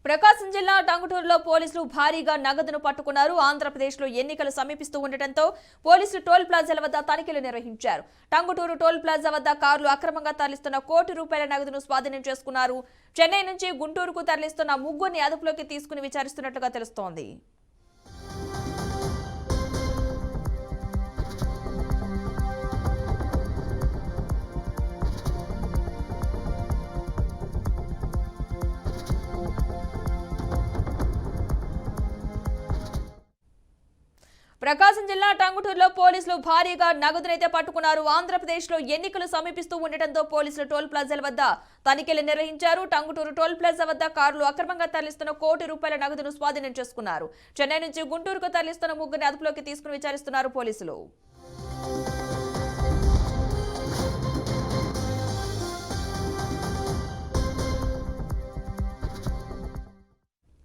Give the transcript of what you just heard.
ప్రకాశం జిల్లా టంగుటూరులో పోలీసులు భారీగా నగదును పట్టుకున్నారు. ఆంధ్రప్రదేశ్లో ఎన్నికలు సమీపిస్తూ ఉండటంతో పోలీసులు టోల్ ప్లాజాల వద్ద తనిఖీలు నిర్వహించారు. టంగుటూరు టోల్ ప్లాజా వద్ద కార్లు అక్రమంగా తరలిస్తున్న ₹1 కోటి నగదును స్వాధీనం చేసుకున్నారు. చెన్నై నుంచి గుంటూరుకు తరలిస్తున్న ముగ్గురిని అదుపులోకి తీసుకుని విచారిస్తున్నట్లుగా తెలుస్తోంది. ప్రకాశం జిల్లా టంగుటూరులో పోలీసులు భారీగా నగదునైతే పట్టుకున్నారు. ఆంధ్రప్రదేశ్లో ఎన్నికలు సమీపిస్తూ ఉండటంతో పోలీసులు టోల్ ప్లాజాల వద్ద తనిఖీలు నిర్వహించారు. టంగుటూరు టోల్ ప్లాజా వద్ద కార్లు అక్రమంగా తరలిస్తున్న ₹1 కోటి నగదును స్వాధీనం చేసుకున్నారు. చెన్నై నుంచి గుంటూరుకు తరలిస్తున్న ముగ్గురిని అదుపులోకి తీసుకుని విచారిస్తున్నారు పోలీసులు.